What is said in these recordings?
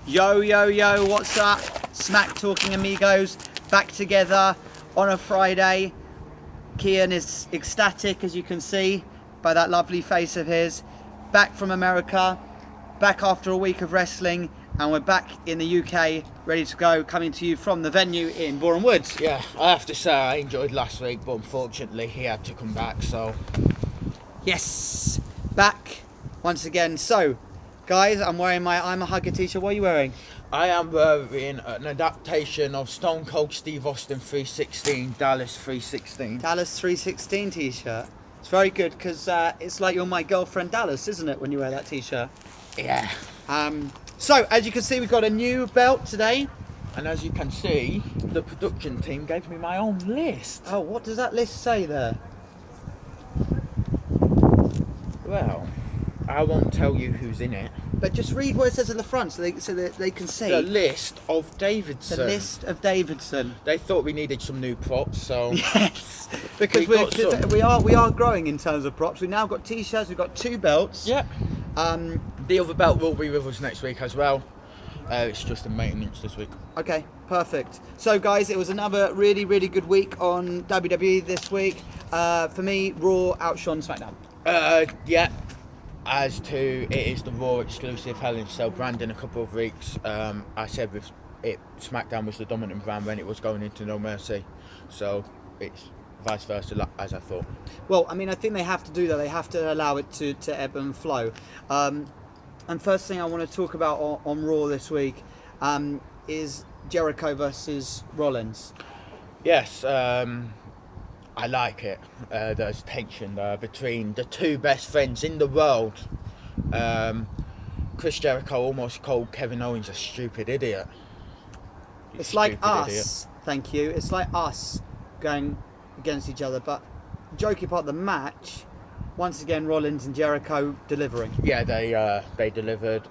Yo, yo, yo, what's up? Smacktalking Amigos, back together on a Friday. Kian is ecstatic, as you can see by that lovely face of his. Back from America, back after a week of wrestling, and we're back in the UK, ready to go, coming to you from the venue in Boreham Woods. Yeah, I have to say I enjoyed last week, but unfortunately he had to come back, so... Yes, back once again. So, guys, I'm wearing my I'm a Hugger t-shirt. What are you wearing? I am wearing an adaptation of Stone Cold Steve Austin 316, Dallas 316. Dallas 316 t-shirt. It's very good because it's like you're my girlfriend Dallas, isn't it, when you wear that t-shirt? Yeah. So, as you can see, we've got a new belt today. And as you can see, the production team gave me my own list. Oh, what does that list say there? Well, I won't tell you who's in it. But just read what it says at the front so that they can see. The list of Davidson. The list of Davidson. They thought we needed some new props, so... Yes, because we are growing in terms of props. We've now got t-shirts, we've got 2 belts. Yep. The other belt will be with us next week as well. It's just a maintenance this week. Okay, perfect. So guys, it was another really, really good week on WWE this week. For me, Raw outshone SmackDown. Yeah. As to it is the Raw exclusive Hell in a Cell brand in a couple of weeks. I said with it, SmackDown was the dominant brand when it was going into No Mercy. So it's vice versa as I thought. Well, I mean, I think they have to do that. They have to allow it to ebb and flow. And first thing I want to talk about on Raw this week is Jericho versus Rollins. Yes, I like it. There's tension there between the 2 best friends in the world. Chris Jericho almost called Kevin Owens a stupid idiot. It's like us, thank you. It's like us going against each other. But joking part of the match, once again, Rollins and Jericho delivering. Yeah, they delivered.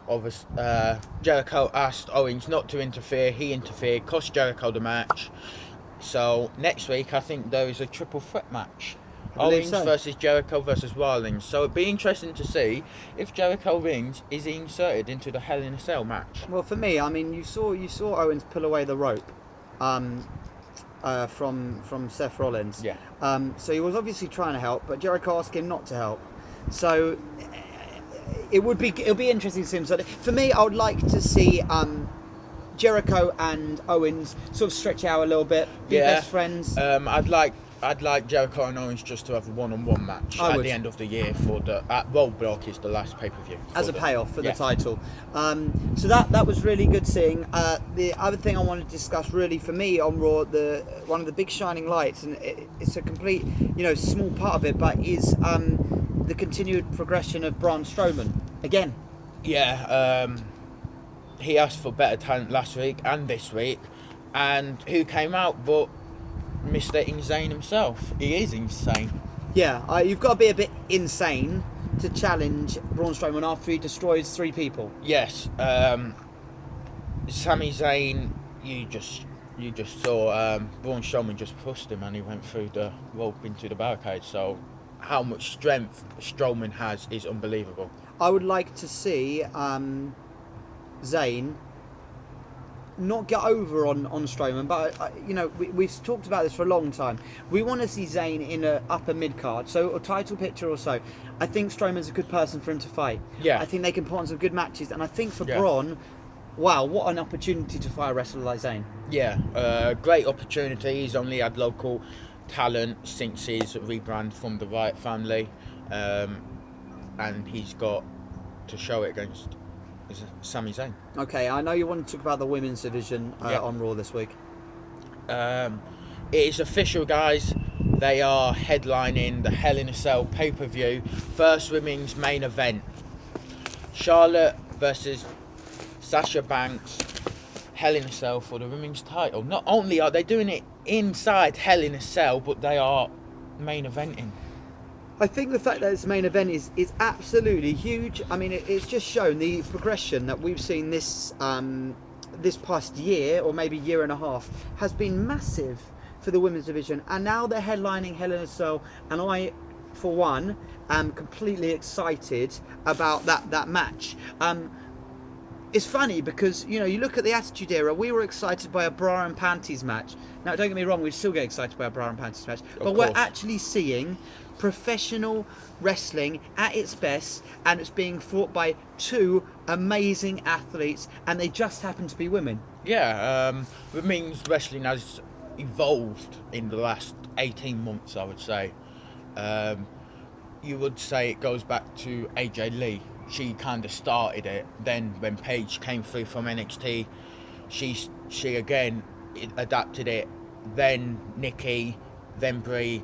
Jericho asked Owens not to interfere. He interfered, cost Jericho the match. So next week, I think there is a triple threat match. Owens versus Jericho versus Rollins. So it'd be interesting to see if Jericho wins, is he inserted into the Hell in a Cell match? Well, for me, I mean, you saw Owens pull away the rope from Seth Rollins. Yeah. So he was obviously trying to help, but Jericho asked him not to help. So it'll be interesting to see him. So for me, I would like to see Jericho and Owens sort of stretch out a little bit, be best friends. I'd like Jericho and Owens just to have a one-on-one match at the end of the year for the Roadblock is the last pay-per-view as a payoff for the title. So that was really good seeing. The other thing I wanted to discuss really for me on Raw, one of the big shining lights, and it's a complete small part of it, but is the continued progression of Braun Strowman again. Yeah. He asked for better talent last week and this week, and who came out but Mr. Insane himself. He is insane. Yeah, you've got to be a bit insane to challenge Braun Strowman after he destroys 3 people. Yes, Sami Zayn, you just saw Braun Strowman just pushed him and he went through the rope into the barricade. So how much strength Strowman has is unbelievable. I would like to see Zayn not get over on Strowman, but we've talked about this for a long time. We want to see Zayn in an upper mid card, so a title picture or so. I think Strowman's a good person for him to fight. Yeah, I think they can put on some good matches, and I think for Braun, wow, what an opportunity to fight a wrestler like Zayn. Yeah, great opportunity. He's only had local talent since his rebrand from the Wyatt family, and he's got to show it against Sami Zayn. Okay, I know you want to talk about the women's division on Raw this week. It is official, guys. They are headlining the Hell in a Cell pay-per-view, first women's main event. Charlotte versus Sasha Banks, Hell in a Cell for the women's title. Not only are they doing it inside Hell in a Cell, but they are main eventing. I think the fact that it's the main event is absolutely huge. I mean, it's just shown the progression that we've seen this past year, or maybe year and a half, has been massive for the women's division. And now they're headlining Hell in a Cell, and I, for one, am completely excited about that match. it's funny because, you know, you look at the Attitude Era, we were excited by a bra and panties match. Now, don't get me wrong, we'd still get excited by a bra and panties match, but we're actually seeing professional wrestling at its best, and it's being fought by two amazing athletes, and they just happen to be women. Yeah, women's wrestling has evolved in the last 18 months, I would say. You would say it goes back to AJ Lee. She kind of started it. Then when Paige came through from NXT, she again adapted it. Then Nikki, then Brie,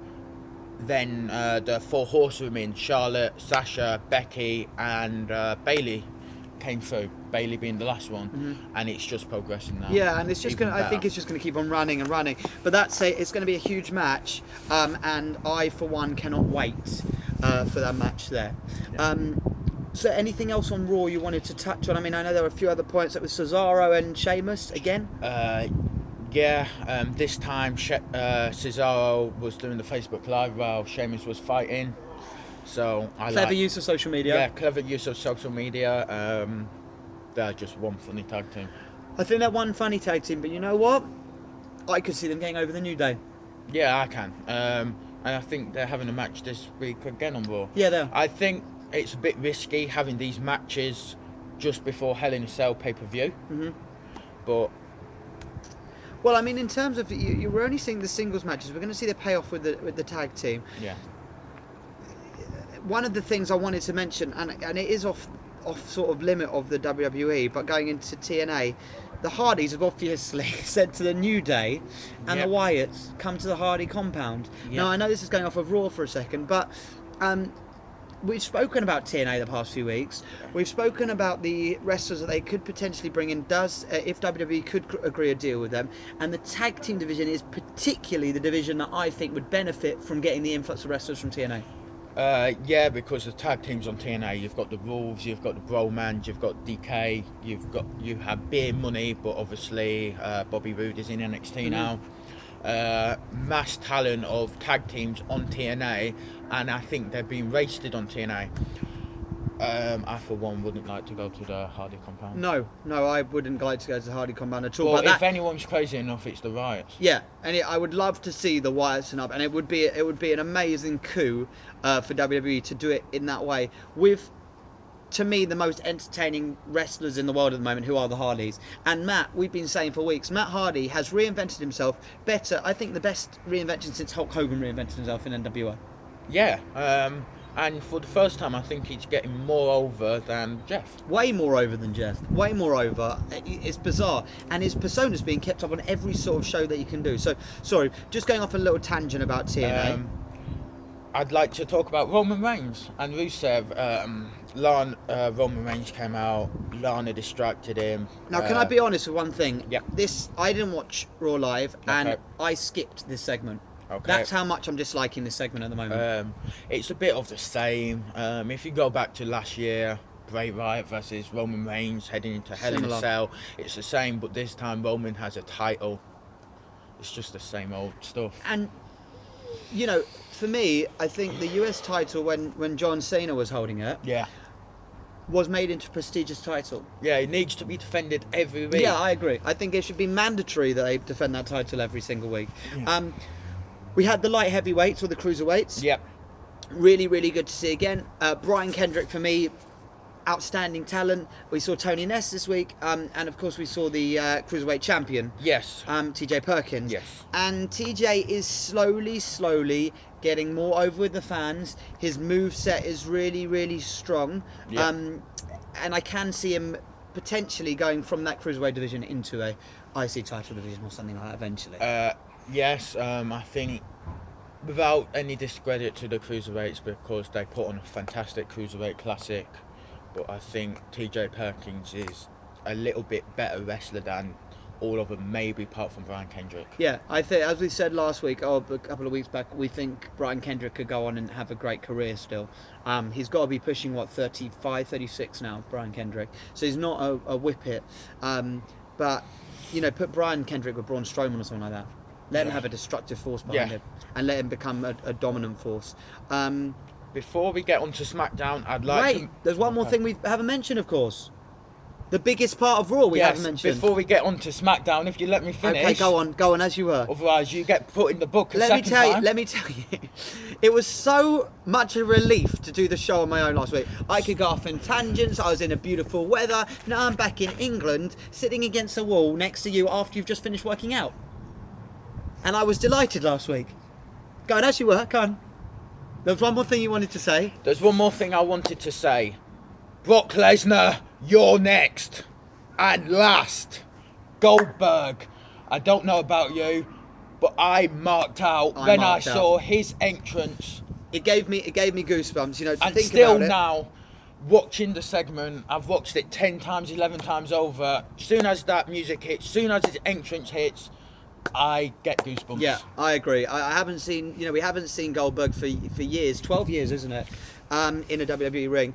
then the four horsewomen, Charlotte, Sasha, Becky, and Bayley came through. Bayley being the last one, and it's just progressing now. Yeah, and it's just going to, I think it's just going to keep on running and running. But that's it, it's going to be a huge match, and I, for one, cannot wait for that match there. Yeah. So anything else on Raw you wanted to touch on? I mean, I know there were a few other points. That was Cesaro and Sheamus again. This time Cesaro was doing the Facebook Live while Sheamus was fighting. So clever use of social media. Yeah, clever use of social media. They're just one funny tag team. I think they're one funny tag team, but you know what? I could see them getting over the New Day. Yeah, I can. And I think they're having a match this week again on Raw. Yeah, they are. I think it's a bit risky having these matches just before Hell in a Cell pay-per-view. But... well, I mean, in terms of... you were only seeing the singles matches. We're going to see the payoff with the tag team. Yeah. One of the things I wanted to mention, and it is off sort of limit of the WWE, but going into TNA, the Hardys have obviously said to the New Day and the Wyatts, come to the Hardy compound. Now, I know this is going off of Raw for a second, but we've spoken about TNA the past few weeks. We've spoken about the wrestlers that they could potentially bring in, if WWE could agree a deal with them. And the tag team division is particularly the division that I think would benefit from getting the influx of wrestlers from TNA. Because the tag teams on TNA, you've got the Wolves, you've got the Bromans, you've got DK, you have Beer Money, but obviously Bobby Roode is in NXT now. Mass talent of tag teams on TNA, and I think they're being wasted on TNA. I, for one, wouldn't like to go to the Hardy compound. No, I wouldn't like to go to the Hardy compound at all. Well, but if anyone's crazy enough, it's the Wyatts. Yeah, and I would love to see the Wyatts and up, and it would be an amazing coup for WWE to do it in that way with, to me, the most entertaining wrestlers in the world at the moment, who are the Hardys. And Matt, we've been saying for weeks, Matt Hardy has reinvented himself better. I think the best reinvention since Hulk Hogan reinvented himself in NWA. Yeah, and for the first time, I think he's getting more over than Jeff. Way more over than Jeff. Way more over. It's bizarre. And his persona's being kept up on every sort of show that you can do. So, sorry, just going off a little tangent about TNA. I'd like to talk about Roman Reigns and Rusev. Roman Reigns came out, Lana distracted him. Now, can I be honest with one thing? Yeah. I didn't watch Raw Live, and I skipped this segment. Okay. That's how much I'm disliking this segment at the moment. It's a bit of the same. If you go back to last year, Bray Wyatt versus Roman Reigns heading into Hell in a Cell, it's the same, but this time Roman has a title. It's just the same old stuff. And, you know, for me, I think the US title, when John Cena was holding it, was made into a prestigious title. Yeah, it needs to be defended every week. Yeah, I agree. I think it should be mandatory that they defend that title every single week. Yeah. We had the light heavyweights or the cruiserweights. Yep. Really, really good to see again. Brian Kendrick, for me, outstanding talent. We saw Tony Ness this week, and of course we saw the cruiserweight champion. Yes. TJ Perkins. Yes. And TJ is slowly getting more over with the fans. His moveset is really, really strong. Yep. And I can see him potentially going from that cruiserweight division into a IC title division or something like that eventually. Yes, I think, without any discredit to the cruiserweights, because they put on a fantastic cruiserweight classic, but I think TJ Perkins is a little bit better wrestler than all of them, maybe apart from Brian Kendrick. Yeah, I think, as we said last week, a couple of weeks back, we think Brian Kendrick could go on and have a great career still. He's got to be pushing, 35, 36 now, Brian Kendrick. So he's not a whippet. But, you know, put Brian Kendrick with Braun Strowman or something like that. Let him have a destructive force behind him, and let him become a dominant force. Before we get on to SmackDown, I'd like to... There's one more thing we haven't mentioned, of course. The biggest part of Raw we yes, haven't mentioned. before we get on to SmackDown, if you let me finish. Okay, go on as you were. Otherwise, you get put in the book Let me tell you, it was so much a relief to do the show on my own last week. I could go off in tangents. I was in a beautiful weather. Now I'm back in England, sitting against a wall next to you after you've just finished working out. And I was delighted last week. Go on as you were. Go on. There was one more thing you wanted to say. There's one more thing I wanted to say. Brock Lesnar, you're next. And last, Goldberg. I don't know about you, but I marked out when I saw his entrance. It gave me goosebumps, you know, to and think still about it. Now, watching the segment, I've watched it 10 times, 11 times over. Soon as that music hits, soon as his entrance hits, I get goosebumps. Yeah, I agree. I haven't seen, we haven't seen Goldberg for years, 12 years, isn't it? In a WWE ring.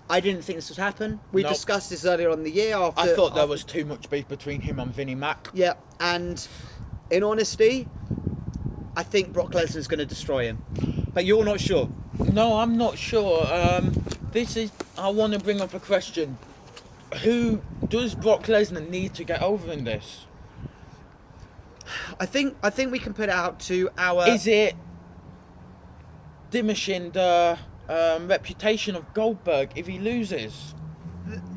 I didn't think this would happen. We discussed this earlier on in the year. I thought there was too much beef between him and Vinnie Mac. Yeah, and in honesty, I think Brock Lesnar's going to destroy him. But you're not sure? No, I'm not sure. I want to bring up a question. Who does Brock Lesnar need to get over in this? I think we can put it out to our... Is it diminishing the reputation of Goldberg if he loses?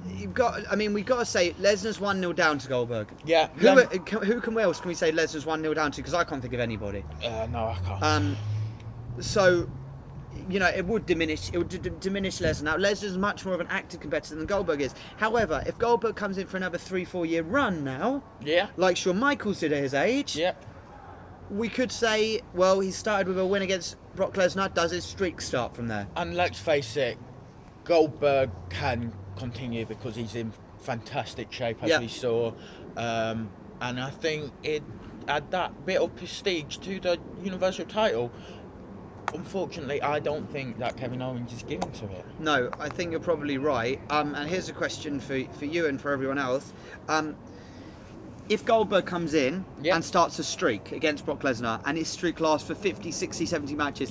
We've got to say Lesnar's 1-0 down to Goldberg. Yeah. Who else can we say Lesnar's 1-0 down to? Because I can't think of anybody. No, I can't. So, it would diminish Lesnar. Now, Lesnar's much more of an active competitor than Goldberg is. However, if Goldberg comes in for another 3-4 year run now, like Shawn Michaels did at his age, we could say, well, he started with a win against Brock Lesnar. Does his streak start from there? And let's face it, Goldberg can continue because he's in fantastic shape, as we saw. And I think it add that bit of prestige to the Universal title. Unfortunately, I don't think that Kevin Owens is given to it. No, I think you're probably right. And here's a question for you and for everyone else. If Goldberg comes in and starts a streak against Brock Lesnar, and his streak lasts for 50, 60, 70 matches,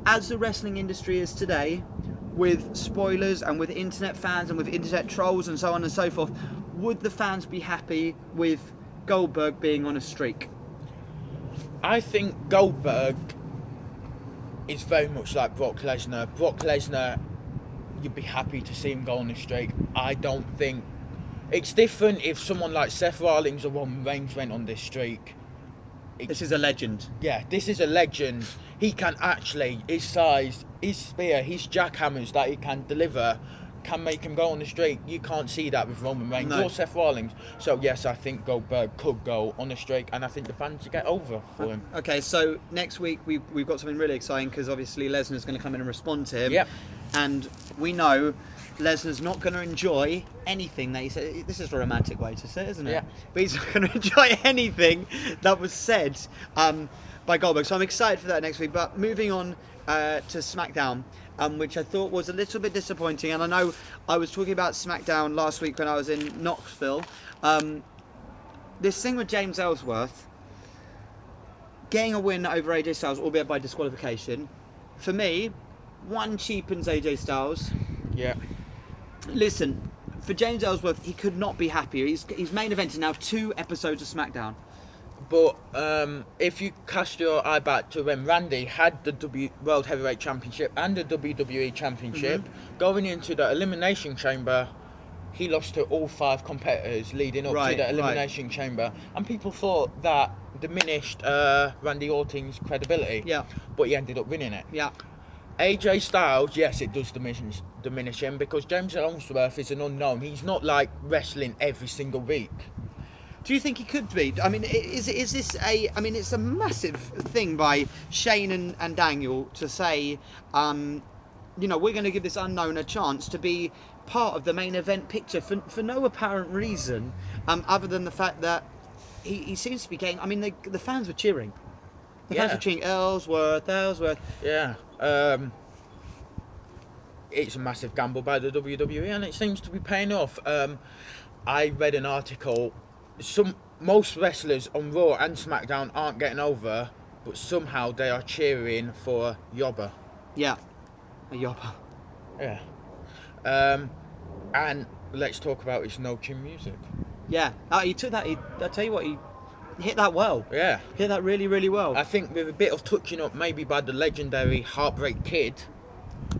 as the wrestling industry is today, with spoilers and with internet fans and with internet trolls and so on and so forth, would the fans be happy with Goldberg being on a streak? I think Goldberg is very much like Brock Lesnar. Brock Lesnar, you'd be happy to see him go on a streak. I don't think... It's different if someone like Seth Rollins or Roman Reigns went on this streak. This is a legend. Yeah, this is a legend. He can actually, his size, his spear, his jackhammers that he can deliver can make him go on the streak. You can't see that with Roman Reigns or Seth Rollins. So yes, I think Goldberg could go on a streak, and I think the fans will get over for him. Okay, so next week we've got something really exciting, because obviously Lesnar's going to come in and respond to him. Yep. And we know Lesnar's not going to enjoy anything that he said. This is a romantic way to say it, isn't it? Yeah. But he's not going to enjoy anything that was said by Goldberg. So I'm excited for that next week. But moving on to SmackDown, which I thought was a little bit disappointing. And I know I was talking about SmackDown last week when I was in Knoxville. This thing with James Ellsworth getting a win over AJ Styles, albeit by disqualification, for me, one cheapens AJ Styles. Yeah. Listen, for James Ellsworth, he could not be happier. He's main evented now 2 episodes of SmackDown. But if you cast your eye back to when Randy had the World Heavyweight Championship and the WWE Championship, going into the Elimination Chamber, he lost to all 5 competitors leading up to the Elimination Chamber. And people thought that diminished Randy Orton's credibility. Yeah. But he ended up winning it. Yeah. AJ Styles, yes, it does diminish him, because James Ellsworth is an unknown. He's not like wrestling every single week. Do you think he could be? I mean, is this a... I mean, it's a massive thing by Shane and Daniel to say, we're going to give this unknown a chance to be part of the main event picture for no apparent reason, other than the fact that he seems to be getting... I mean, the fans were cheering. The fans were cheering Ellsworth. Yeah. It's a massive gamble by the WWE, and it seems to be paying off. I read an article. Most wrestlers on Raw and SmackDown aren't getting over, but somehow they are cheering for Yobba. Yeah, a Yobba. Yeah. And let's talk about his no chin music. Yeah, he took that. I tell you what, he hit that well. Yeah. Hit that really, really well. I think with a bit of touching up maybe by the legendary Heartbreak Kid,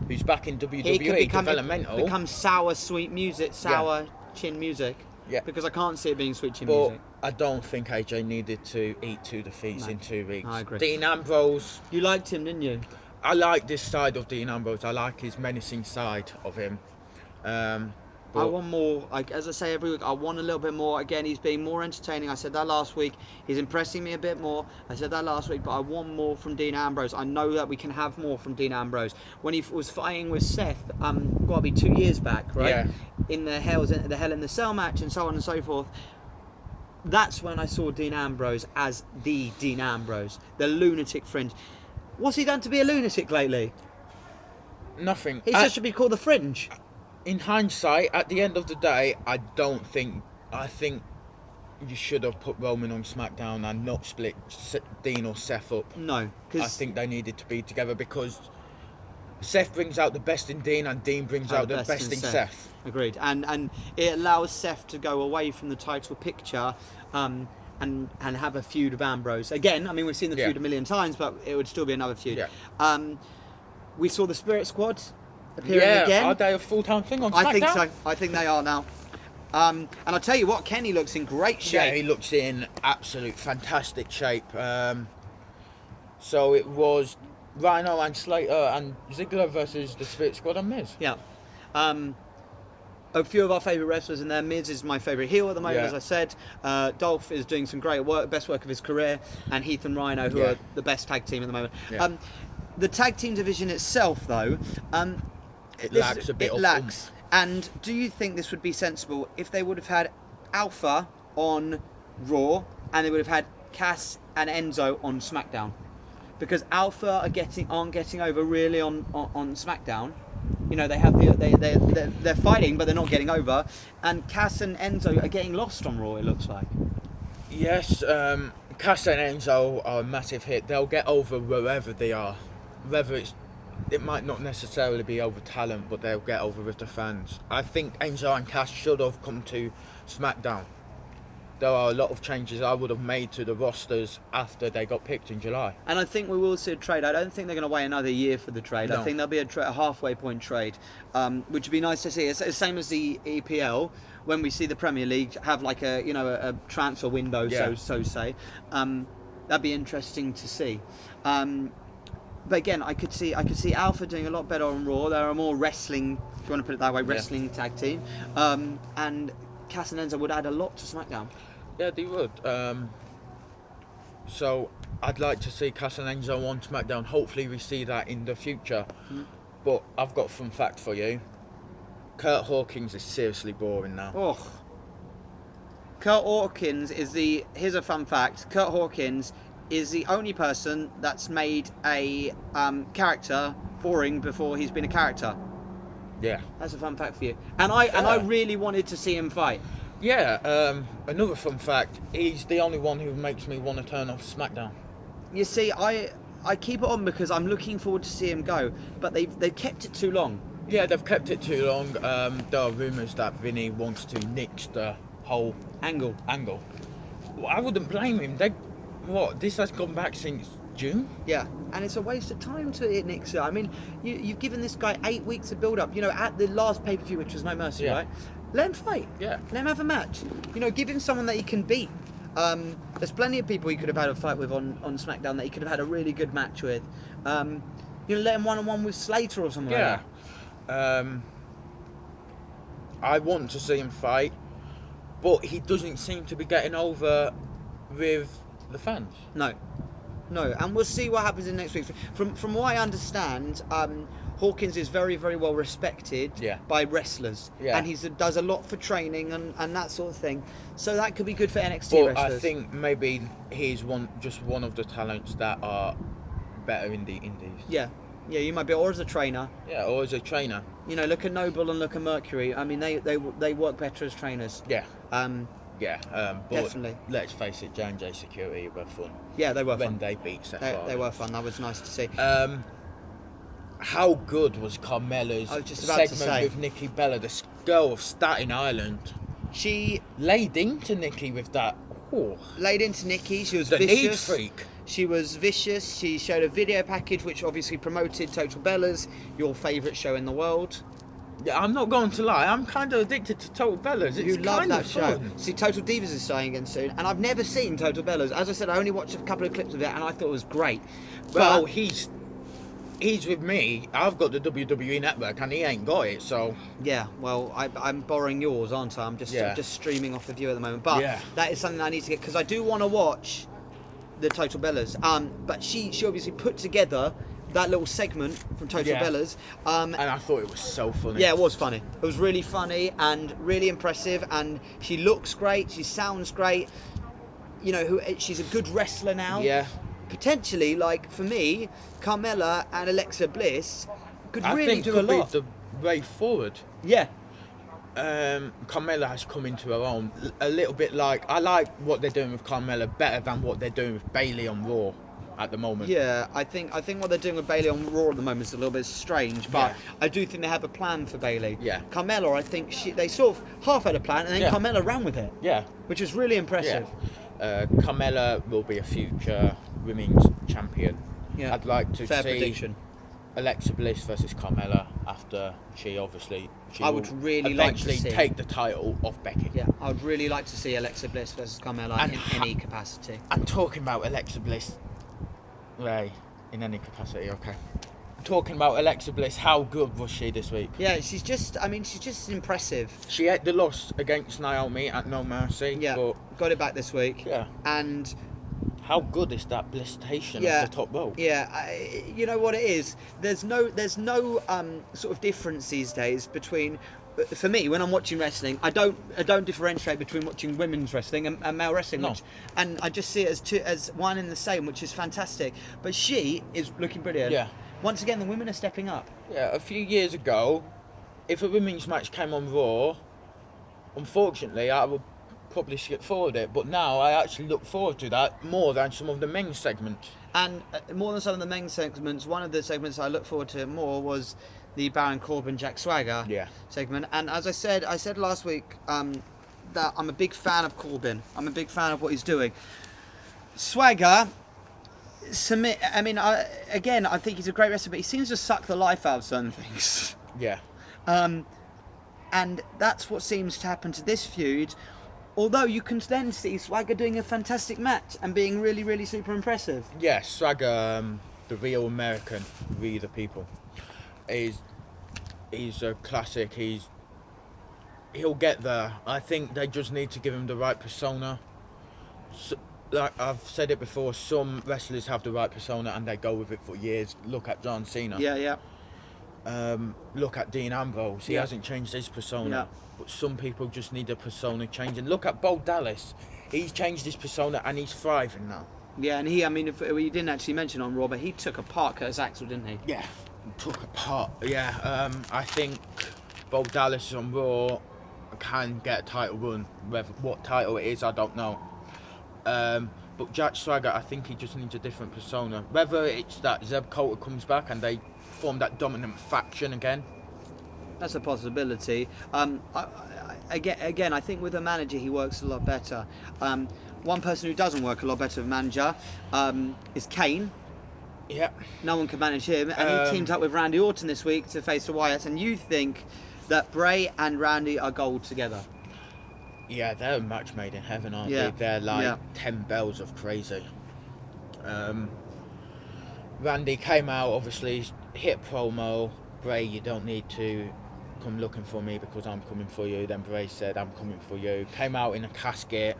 who's back in WWE He could developmental. become sour, sweet music, sour chin music. Yeah. Because I can't see it being sweet chin But music. I don't think AJ needed to eat 2 defeats No, in 2 weeks. I agree. Dean Ambrose, You liked him, didn't you? I like this side of Dean Ambrose. I like his menacing side of him. I want more. As I say every week, I want a little bit more. Again, he's being more entertaining. I said that last week. He's impressing me a bit more. I said that last week, but I want more from Dean Ambrose. I know that we can have more from Dean Ambrose. When he was fighting with Seth, got to be 2 years back, right? Yeah. In the Hell in the Cell match and so on and so forth. That's when I saw Dean Ambrose as the Dean Ambrose, the lunatic fringe. What's he done to be a lunatic lately? Nothing. He just should be called the Fringe. In hindsight, at the end of the day, I think you should have put Roman on SmackDown and not split Dean or Seth up. No, I think they needed to be together because Seth brings out the best in Dean and Dean brings out the best in Seth. Agreed. And it allows Seth to go away from the title picture and have a feud with Ambrose. Again, I mean, we've seen the feud a million times, but it would still be another feud. Yeah. We saw the Spirit Squad appearing again. Are they a full-time thing on SmackDown? I think so. I think they are now. And I'll tell you what, Kenny looks in great shape. Yeah, he looks in absolute fantastic shape. So it was Rhino and Slater and Ziggler versus the Spirit Squad and Miz. Yeah. A few of our favourite wrestlers in there. Miz is my favourite heel at the moment, as I said. Dolph is doing some great work, best work of his career. And Heath and Rhino, who are the best tag team at the moment. Yeah. The tag team division itself, though, it lacks a bit of oomph. And do you think this would be sensible if they would have had Alpha on Raw and they would have had Cass and Enzo on SmackDown? Because Alpha aren't getting over really on SmackDown. You know, they have they're fighting, but they're not getting over. And Cass and Enzo are getting lost on Raw, it looks like. Yes, Cass and Enzo are a massive hit. They'll get over wherever they are. Whether it might not necessarily be over talent, but they'll get over with the fans. I think Enzo and Cass should have come to SmackDown. There are a lot of changes I would have made to the rosters after they got picked in July. And I think we will see a trade. I don't think they're going to wait another year for the trade. No. I think there'll be a halfway point trade, which would be nice to see. It's the same as the EPL. When we see the Premier League have like a transfer window, so say, that'd be interesting to see. But again, I could see Alpha doing a lot better on Raw. They're a more wrestling, if you want to put it that way, wrestling tag team. And Cass and Enzo would add a lot to SmackDown. Yeah, they would. So I'd like to see Cass and Enzo on SmackDown. Hopefully we see that in the future. But I've got a fun fact for you. Kurt Hawkins is seriously boring now. Oh. Kurt Hawkins here's a fun fact. Kurt Hawkins is the only person that's made a character boring before he's been a character. Yeah. That's a fun fact for you. And I really wanted to see him fight. Yeah, another fun fact, he's the only one who makes me want to turn off SmackDown. You see, I keep it on because I'm looking forward to see him go, but they've kept it too long. Yeah, they've kept it too long. There are rumours that Vinny wants to nix the whole Angle. Well, I wouldn't blame him. This has gone back since June? Yeah, and it's a waste of time to nix it. I mean, you've given this guy 8 weeks of build-up. You know, at the last pay-per-view, which was No Mercy, right? Let him fight. Yeah. Let him have a match. You know, give him someone that he can beat. There's plenty of people he could have had a fight with on SmackDown that he could have had a really good match with. You know, let him one-on-one with Slater or something like that. I want to see him fight, but he doesn't seem to be getting over with the fans. No, and we'll see what happens in next week. From what I understand, Hawkins is very, very well respected by wrestlers, and he does a lot for training and that sort of thing. So that could be good for NXT wrestlers. I think maybe he's just one of the talents that are better in the indies. Yeah, you might be, or as a trainer. Yeah, or as a trainer. You know, look at Noble and look at Mercury. I mean, they work better as trainers. Yeah. But definitely. Let's face it, J&J Security were fun. Yeah, they were when fun. They beat Seth They were fun. That was nice to see. How good was Carmella's segment with Nikki Bella? girl of Staten Island She laid into Nikki with that. Oh, laid into Nikki. She was the vicious. neat freak. She was vicious. She showed a video package which obviously promoted Total Bellas, your favourite show in the world. Yeah, I'm not going to lie. I'm kind of addicted to Total Bellas. It's You love kind that of show. fun. See, Total Divas is starting again soon, and I've never seen Total Bellas. As I said, I only watched a couple of clips of it, and I thought it was great. Well, But he's with me. I've got the WWE Network, and he ain't got it. So yeah, well, I'm borrowing yours, aren't I? I'm just streaming off of you at the moment. But Yeah. that is something I need to get because I do want to watch the Total Bellas. But she obviously put together that little segment from Total Yeah. Bellas. and I thought it was so funny. Yeah, it was funny. It was really funny and really impressive. And she looks great. She sounds great. You know, she's a good wrestler now. Yeah. Potentially, like for me, Carmella and Alexa Bliss could I really think do a could be lot. the way forward. Yeah. Carmella has come into her own a little bit. Like I like what they're doing with Carmella better than what they're doing with Bayley on Raw at the moment. Yeah, I think what they're doing with Bayley on Raw at the moment is a little bit strange, but Yeah. I do think they have a plan for Bayley. Yeah. Carmella, I think they sort of half had a plan, and then Yeah. Carmella ran with it, Yeah. which is really impressive. Carmella will be a future women's champion. Yeah. I'd like to Fair see prediction. Alexa Bliss versus Carmella after she I would will really like to eventually see- take the title off Becky. Yeah, I would really like to see Alexa Bliss versus Carmella And in any capacity. I'm talking about Alexa Bliss. Ray, in any capacity, okay. Talking about Alexa Bliss, how good was she this week? Yeah, she's just impressive. She had the loss against Naomi at No Mercy. Yeah, But got it back this week. yeah, And how good is that Bliss-tation yeah, of the top rope? Yeah, you know what it is. There's no sort of difference these days between. For me, when I'm watching wrestling, I don't differentiate between watching women's wrestling and male wrestling, No. and I just see it as one and the same, which is fantastic. But she is looking brilliant. Yeah. Once again, the women are stepping up. Yeah, a few years ago, if a women's match came on Raw, unfortunately, I would probably skip forward it. But now I actually look forward to that more than some of the men's segments. And more than some of the main segments, one of the segments I look forward to more was the Baron Corbin Jack Swagger Yeah. segment. And as I said last week that I'm a big fan of Corbin. I'm a big fan of what he's doing. Swagger, I think he's a great wrestler, but he seems to suck the life out of certain things. Yeah. And that's what seems to happen to this feud. Although you can then see Swagger doing a fantastic match and being really, really super impressive. Yeah, Swagger, the real American, we the people. He's a classic. He'll get there. I think they just need to give him the right persona. So, like I've said it before, some wrestlers have the right persona and they go with it for years. Look at John Cena. Yeah. Look at Dean Ambrose. He Yeah. hasn't changed his persona. Yeah. But some people just need a persona change. And look at Bo Dallas. He's changed his persona and he's thriving now. Yeah, and you didn't actually mention on Raw, but he took apart Curtis Axel, didn't he? Yeah. Took apart. Yeah. I think Bo Dallas on Raw can get a title run. What title it is, I don't know. But Jack Swagger, I think he just needs a different persona. Whether it's that Zeb Coulter comes back and they form that dominant faction again. That's a possibility. Again, I think with a manager he works a lot better. One person who doesn't work a lot better with a manager is Kane. Yeah. No one can manage him, and he teamed up with Randy Orton this week to face the Wyatts. And you think that Bray and Randy are gold together? Yeah, they're a match made in heaven, aren't Yeah. they? They're like Yeah. 10 bells of crazy. Randy came out, obviously, hit promo. Bray, you don't need to come looking for me because I'm coming for you. Then Bray said, I'm coming for you. Came out in a casket,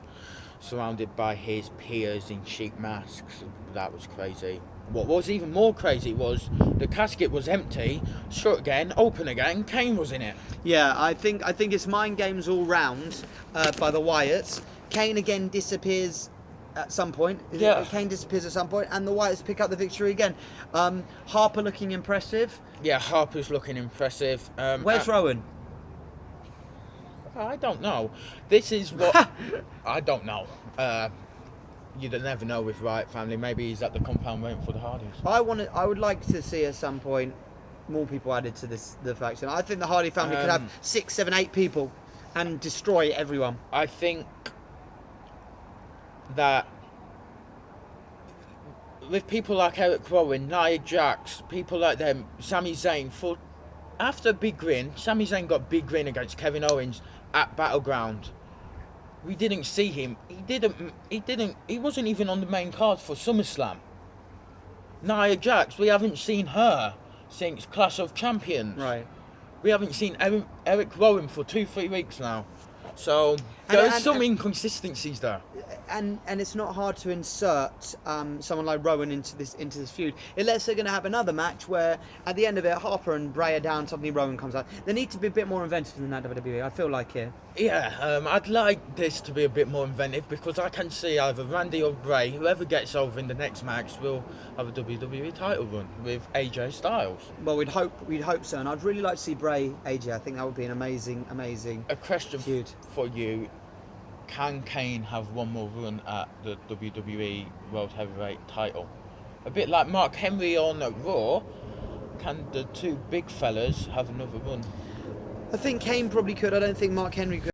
surrounded by his peers in sheep masks. That was crazy. What was even more crazy was the casket was empty, shut again, open again, Kane was in it. Yeah, I think it's mind games all round by the Wyatts. Kane again disappears at some point. Yeah. Kane disappears at some point, and the Wyatts pick up the victory again. Harper looking impressive. Yeah, Harper's looking impressive. Where's Rowan? I don't know. This is what... I don't know. You'd never know with Wright family. Maybe he's at the compound waiting for the Hardys. I would like to see at some point more people added to the faction. I think the Hardy family could have 6, 7, 8 people and destroy everyone. I think that with people like Eric Rowan, Nia Jax, people like them, Sami Zayn, after Big Rin, Sami Zayn got Big Rin against Kevin Owens at Battleground. We didn't see him. He wasn't even on the main card for SummerSlam. Nia Jax, we haven't seen her since Clash of Champions. Right. We haven't seen Eric Rowan for 2-3 weeks now. So there's some inconsistencies there. And it's not hard to insert someone like Rowan into this feud. Unless they're going to have another match where at the end of it, Harper and Bray are down, suddenly Rowan comes out. They need to be a bit more inventive than that WWE. I feel like here. Yeah, I'd like this to be a bit more inventive because I can see either Randy or Bray, whoever gets over in the next match, will have a WWE title run with AJ Styles. Well, we'd hope so, and I'd really like to see Bray AJ. I think that would be an amazing A question feud for you. Can Kane have one more run at the WWE World Heavyweight title? A bit like Mark Henry on Raw, can the two big fellas have another run? I think Kane probably could. I don't think Mark Henry could.